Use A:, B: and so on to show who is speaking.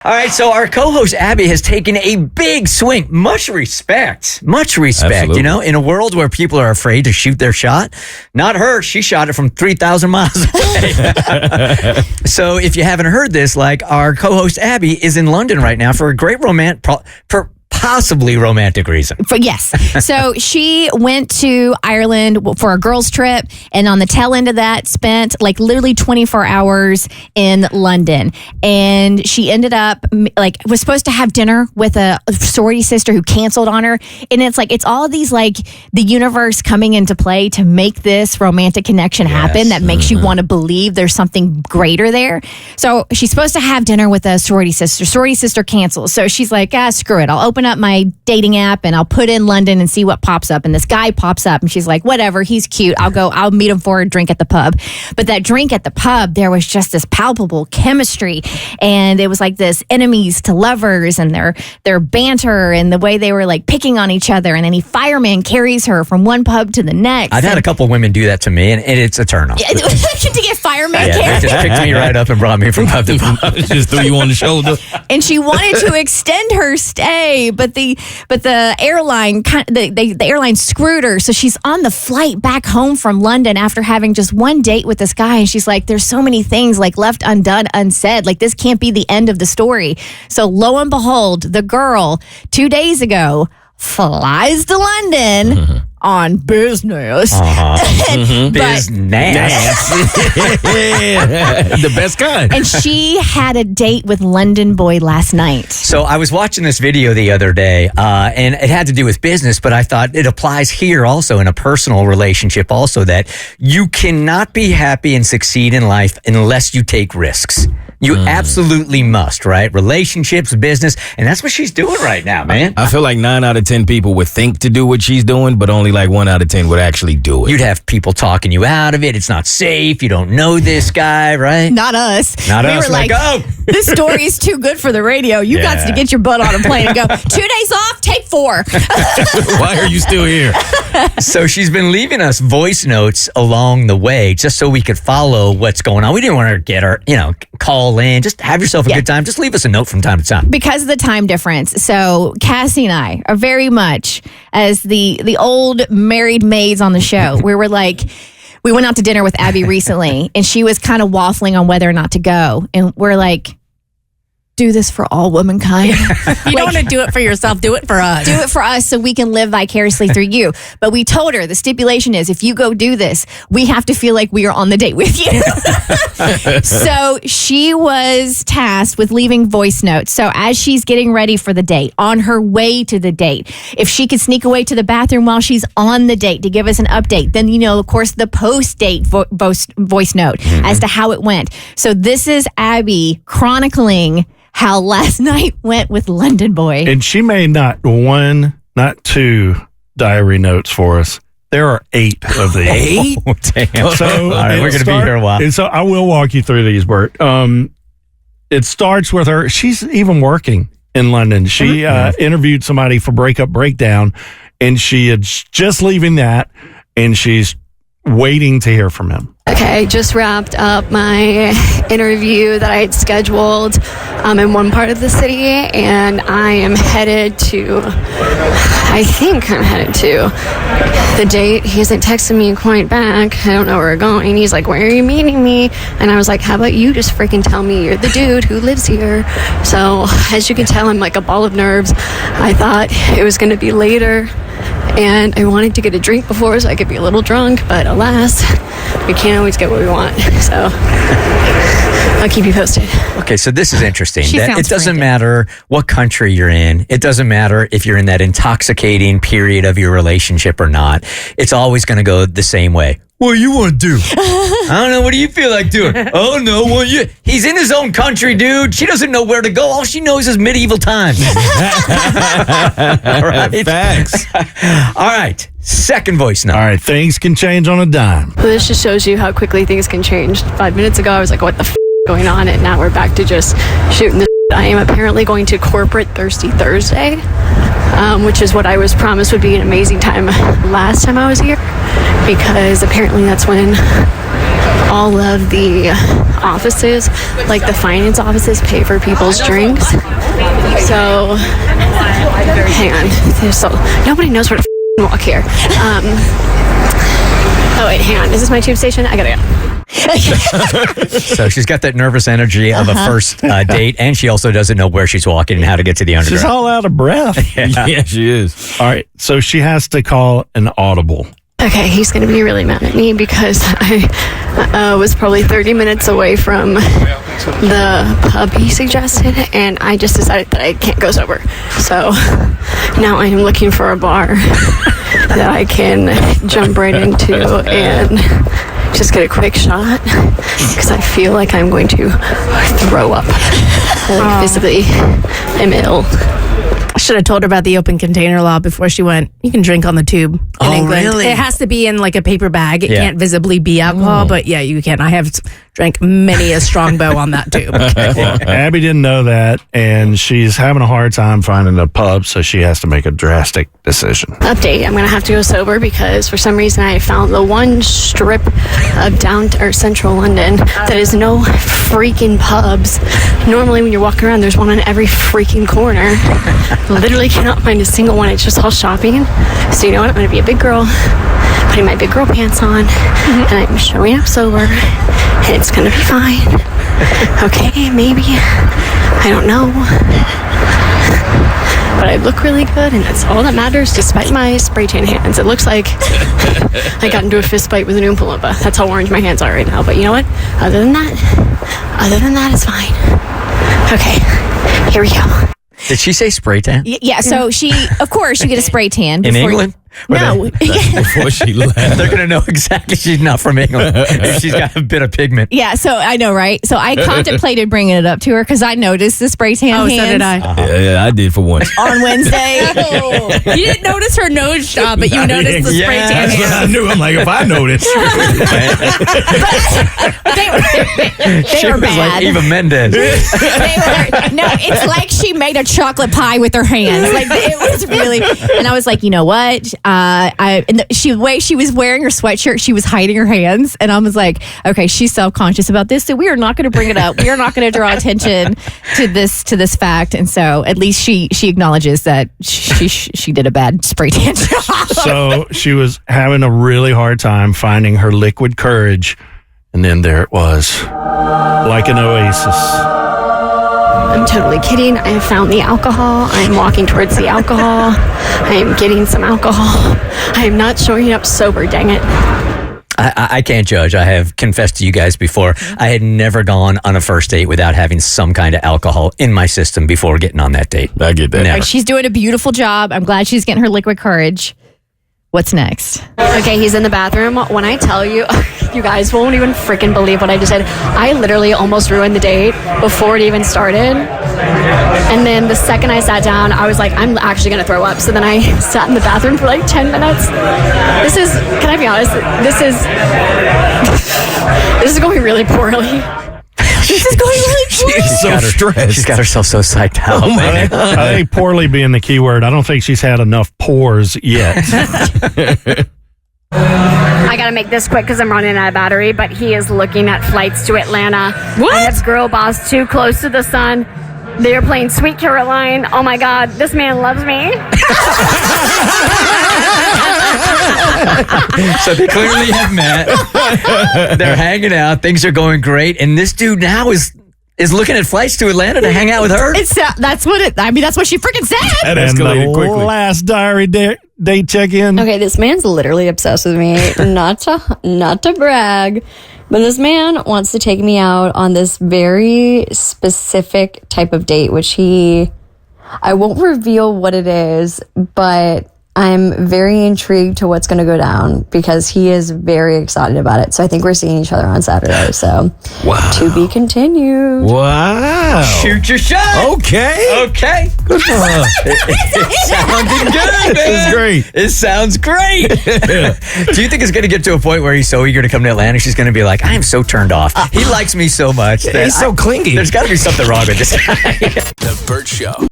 A: All right, so our co-host Abby has taken a big swing. Much respect.
B: Absolutely.
A: You know, in a world where people are afraid to shoot their shot. Not her. She shot it from 3,000 miles away. So if you haven't heard this, like, our co-host Abby is in London right now for a great possibly romantic reason.
C: Yes. So she went to Ireland for a girls' trip, and on the tail end of that, spent like literally 24 hours in London. And she ended up was supposed to have dinner with a sorority sister who canceled on her. And it's all of these like the universe coming into play to make this romantic connection happen that makes you want to believe there's something greater there. So she's supposed to have dinner with a sorority sister. Sorority sister cancels. So she's like, screw it. I'll open up my dating app and I'll put in London and see what pops up. And this guy pops up and she's like, whatever, he's cute. I'll meet him for a drink at the pub. But that drink at the pub, there was just this palpable chemistry. And it was like this enemies to lovers and their banter and the way they were like picking on each other. And then fireman carries her from one pub to the next.
A: I've had a couple women do that to me and it's a turn off.
C: To get fireman carried.
A: They just picked me right up and brought me from pub to pub.
B: Just threw you on the shoulder.
C: And she wanted to extend her stay, but the airline the airline screwed her. So she's on the flight back home from London after having just one date with this guy. And she's like, there's so many things like left undone, unsaid. Like this can't be the end of the story. So lo and behold, the girl 2 days ago flies to London on business.
A: Business.
B: The best kind.
C: And she had a date with London Boy last night.
A: So I was watching this video the other day, and it had to do with business, but I thought it applies here also in a personal relationship also, that you cannot be happy and succeed in life unless you take risks. You absolutely must, right? Relationships, business, and that's what she's doing right now, man.
B: I feel like 9 out of 10 people would think to do what she's doing, but only like 1 out of 10 would actually do it.
A: You'd have people talking you out of it. It's not safe. You don't know this guy, right?
C: Not us.
A: We were like, oh,
C: this story is too good for the radio. You got to get your butt on a plane and go, 2 days off, take 4.
B: Why are you still here?
A: So she's been leaving us voice notes along the way just so we could follow what's going on. We didn't want her to get her, call in. Just have yourself a good time. Just leave us a note from time to time.
C: Because of the time difference. So Cassie and I are very much as the old married maids on the show. We were like, we went out to dinner with Abby recently and she was kind of waffling on whether or not to go. And we're like, do this for all womankind.
D: You don't want to do it for yourself. Do it for us.
C: Do it for us so we can live vicariously through you. But we told her the stipulation is if you go do this, we have to feel like we are on the date with you. So she was tasked with leaving voice notes. So as she's getting ready for the date, on her way to the date, if she could sneak away to the bathroom while she's on the date to give us an update, then, of course, the post-date voice note as to how it went. So this is Abby chronicling how last night went with London Boy.
E: And she made not 1, not 2 diary notes for us. There are 8 of these.
A: 8? Oh, damn.
E: So
A: all right, we're going to be here a while.
E: And so I will walk you through these, Bert. It starts with her. She's even working in London. She interviewed somebody for Breakup Breakdown, and she is just leaving that, and she's waiting to hear from him.
F: Okay, just wrapped up my interview that I had scheduled in one part of the city, and I am headed to the date. He hasn't texted me quite back. I don't know where we're going. He's like, where are you meeting me? And I was like, how about you just freaking tell me you're the dude who lives here? So as you can tell, I'm like a ball of nerves. I thought it was going to be later, and I wanted to get a drink before so I could be a little drunk, but alas, we can't always get what we want. So I'll keep you posted.
A: Okay, so this is interesting.
C: It
A: doesn't matter what country you're in. It doesn't matter if you're in that intoxicating period of your relationship or not. It's always going to go the same way. What do you want to do? I don't know. What do you feel like doing? Oh, no. He's in his own country, dude. She doesn't know where to go. All she knows is medieval times. All right.
B: Facts.
A: All right. Second voice note.
E: All right. Things can change on a dime.
F: Well, this just shows you how quickly things can change. 5 minutes ago, I was like, what the going on? And now we're back to just shooting the I am apparently going to Corporate Thirsty Thursday, which is what I was promised would be an amazing time last time I was here, because apparently that's when all of the offices, like the finance offices, pay for people's drinks. So, hang on. Nobody knows where to walk here. Oh, wait, hang on. Is this my tube station? I gotta go.
A: So she's got that nervous energy of a first date, and she also doesn't know where she's walking and how to get to the underground.
E: She's all out of breath.
B: Yeah, she is.
E: All right, so she has to call an audible.
F: Okay, he's going to be really mad at me because I was probably 30 minutes away from the pub he suggested, and I just decided that I can't go sober. So now I am looking for a bar that I can jump right into and just get a quick shot because I feel like I'm going to throw up. Physically, I'm ill.
D: I should have told her about the open container law before she went. You can drink on the tube in England.
A: Really?
D: It has to be in like a paper bag. It
A: Yeah.
D: can't visibly be alcohol, but yeah, you can. I have drank many a strongbow on that tube.
E: Well, Abby didn't know that, and she's having a hard time finding a pub, so she has to make a drastic decision.
F: Update, I'm going to have to go sober because for some reason I found the one strip of central London that is no freaking pubs. Normally when you're walking around, there's one on every freaking corner. Literally cannot find a single one. It's just all shopping. So you know what? I'm going to be a big girl, putting my big girl pants on, and I'm showing up sober, and it's going to be fine. Okay, maybe. I don't know. But I look really good, and that's all that matters, despite my spray tan hands. It looks like I got into a fist fight with an Oompa Loompa. That's how orange my hands are right now. But you know what? Other than that, it's fine. Okay, here we go.
A: Did she say spray tan?
C: Yeah, so of course, you get a spray tan.
A: In
C: before
A: England?
C: No.
B: Before she left.
A: They're going to know exactly she's not from England if she's got a bit of pigment.
C: Yeah, so I know, right? So I contemplated bringing it up to her because I noticed the spray tan
D: Oh, so
C: hands
D: did I.
B: Yeah, I did for once.
C: on Wednesday.
D: You didn't notice her nose job, but you noticed the spray tan
E: That's what
D: hands.
E: I knew. I'm like, if I noticed.
C: They
A: She
C: were
A: was like
C: bad.
A: Eva Mendes.
C: No, it's like she made a chocolate pie with her hands. Like it was really, and I was like, you know what? The way she was wearing her sweatshirt, she was hiding her hands, and I was like, okay, she's self-conscious about this, so we are not going to bring it up. We are not going to draw attention to this fact, and so at least she acknowledges that she did a bad spray tan job.
E: So she was having a really hard time finding her liquid courage, and then there it was, like an oasis.
F: I'm totally kidding. I have found the alcohol. I am walking towards the alcohol. I am getting some alcohol. I am not showing up sober, dang it.
A: I can't judge. I have confessed to you guys before. I had never gone on a first date without having some kind of alcohol in my system before getting on that date.
B: I get that.
A: Never.
C: She's doing a beautiful job. I'm glad she's getting her liquid courage. What's next?
F: Okay, he's in the bathroom. When I tell you, you guys won't even freaking believe what I just said. I literally almost ruined the date before it even started. And then the second I sat down, I was like, I'm actually going to throw up. So then I sat in the bathroom for like 10 minutes. Can I be honest? This is going really poorly.
C: This is going really poorly.
B: She's so stressed.
A: She's got herself so psyched out.
B: Oh, man.
E: I think poorly being the key word. I don't think she's had enough pores yet.
F: I gotta make this quick because I'm running out of battery, but he is looking at flights to Atlanta.
D: What?
F: I have Girl Boss Too Close to the Sun. They are playing Sweet Caroline. Oh my God, this man loves me.
A: So they clearly have met. They're hanging out. Things are going great. And this dude now is looking at flights to Atlanta to hang out with her.
C: That's what she freaking said.
B: That
E: And
B: escalated
E: the
B: quickly.
E: last diary date check-in.
G: Okay, this man's literally obsessed with me. not to brag, but this man wants to take me out on this very specific type of date, which I won't reveal what it is, but I'm very intrigued to what's going to go down because he is very excited about it. So I think we're seeing each other on Saturday. So to be continued.
B: Wow.
A: Shoot your shot.
B: Okay.
A: Okay.
B: Good for her.
A: It sounded good, man.
B: It's great.
A: It sounds great. Do you think it's going to get to a point where he's so eager to come to Atlanta, she's going to be like, I am so turned off. He likes me so much. That
B: He's so clingy.
A: There's got to be something wrong with this guy.
H: The Bert Show.